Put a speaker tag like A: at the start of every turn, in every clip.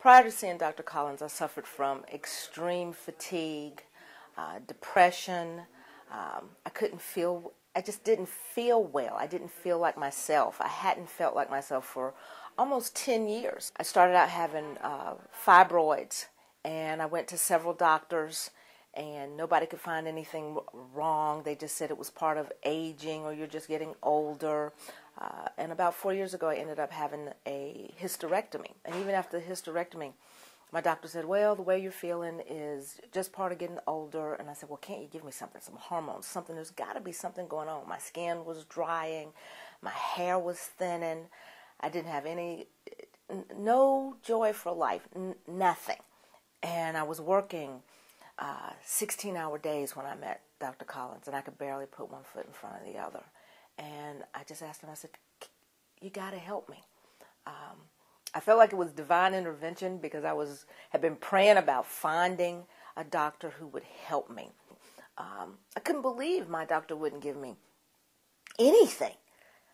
A: Prior to seeing Dr. Collins, I suffered from extreme fatigue, depression. I just didn't feel well. I didn't feel like myself. I hadn't felt like myself for almost 10 years. I started out having fibroids, and I went to several doctors, and nobody could find anything wrong. They just said it was part of aging or you're just getting older. And about 4 years ago, I ended up having a hysterectomy. And even after the hysterectomy, my doctor said, well, the way you're feeling is just part of getting older. And I said, well, can't you give me something, some hormones, something? There's got to be something going on. My skin was drying. My hair was thinning. I didn't have no joy for life, nothing. And I was working 16-hour days when I met Dr. Collins, and I could barely put one foot in front of the other. And I just asked him, I said, you got to help me. I felt like it was divine intervention because I had been praying about finding a doctor who would help me. I couldn't believe my doctor wouldn't give me anything.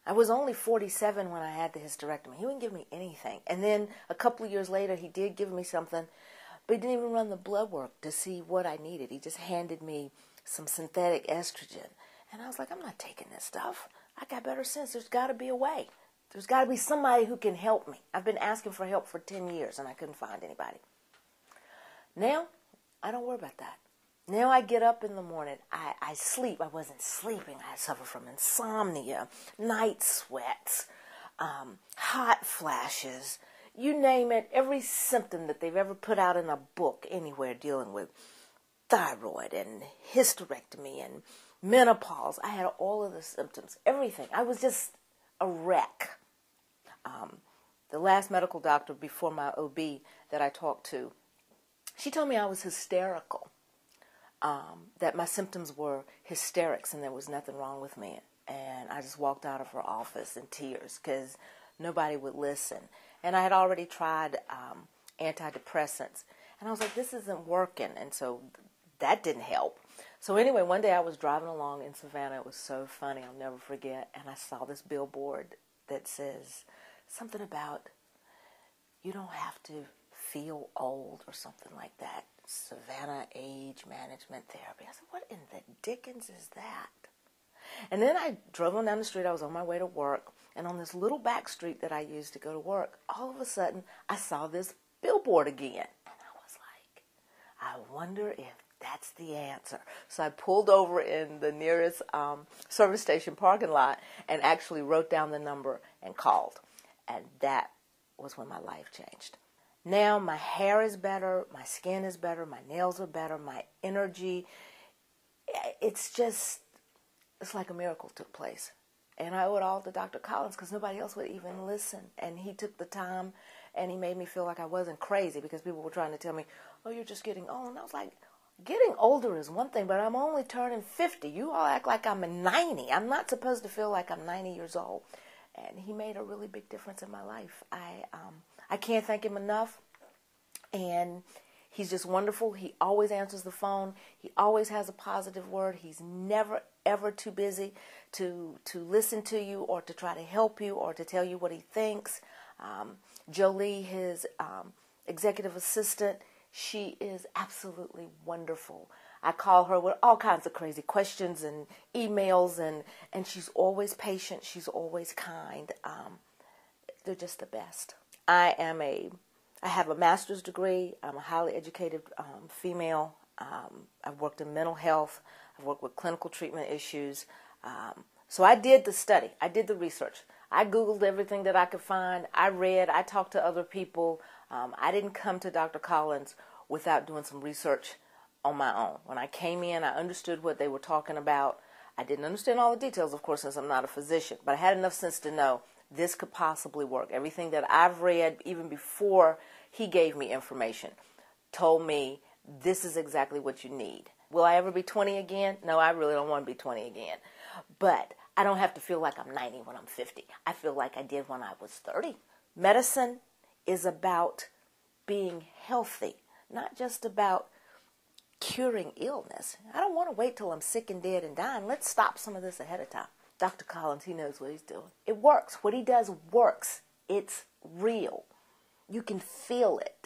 A: I was only 47 when I had the hysterectomy. He wouldn't give me anything. And then a couple of years later, he did give me something, but he didn't even run the blood work to see what I needed. He just handed me some synthetic estrogen. And I was like, I'm not taking this stuff. I got better sense. There's got to be a way. There's got to be somebody who can help me. I've been asking for help for 10 years, and I couldn't find anybody. Now, I don't worry about that. Now I get up in the morning. I sleep. I wasn't sleeping. I suffer from insomnia, night sweats, hot flashes, you name it. Every symptom that they've ever put out in a book anywhere dealing with thyroid and hysterectomy and menopause. I had all of the symptoms, everything. I was just a wreck. The last medical doctor before my OB that I talked to, she told me I was hysterical, that my symptoms were hysterics and there was nothing wrong with me. And I just walked out of her office in tears because nobody would listen. And I had already tried antidepressants. And I was like, this isn't working. And so that didn't help. So anyway, one day I was driving along in Savannah. It was so funny. I'll never forget. And I saw this billboard that says something about you don't have to feel old or something like that. Savannah Age Management Therapy. I said, what in the dickens is that? And then I drove on down the street. I was on my way to work. And on this little back street that I used to go to work, all of a sudden, I saw this billboard again. And I was like, I wonder if that's the answer. So I pulled over in the nearest service station parking lot and actually wrote down the number and called. And that was when my life changed. Now my hair is better, my skin is better, my nails are better, my energy. It's like a miracle took place. And I owe it all to Dr. Collins because nobody else would even listen. And he took the time and he made me feel like I wasn't crazy because people were trying to tell me, oh, you're just getting old. And I was like, getting older is one thing, but I'm only turning 50. You all act like I'm 90. I'm not supposed to feel like I'm 90 years old. And he made a really big difference in my life. I can't thank him enough. And he's just wonderful. He always answers the phone. He always has a positive word. He's never, ever too busy to listen to you or to try to help you or to tell you what he thinks. Jolie, his executive assistant, she is absolutely wonderful. I call her with all kinds of crazy questions and emails, and she's always patient. She's always kind. They're just the best. I have a master's degree. I'm a highly educated female. I've worked in mental health. I've worked with clinical treatment issues. So I did the study. I did the research. I Googled everything that I could find. I read. I talked to other people. I didn't come to Dr. Collins without doing some research on my own. When I came in, I understood what they were talking about. I didn't understand all the details, of course, since I'm not a physician, but I had enough sense to know this could possibly work. Everything that I've read, even before he gave me information, told me this is exactly what you need. Will I ever be 20 again? No, I really don't want to be 20 again. But I don't have to feel like I'm 90 when I'm 50. I feel like I did when I was 30. Medicine is about being healthy, not just about curing illness. I don't want to wait till I'm sick and dead and dying. Let's stop some of this ahead of time. Dr. Collins, he knows what he's doing. It works. What he does works. It's real. You can feel it.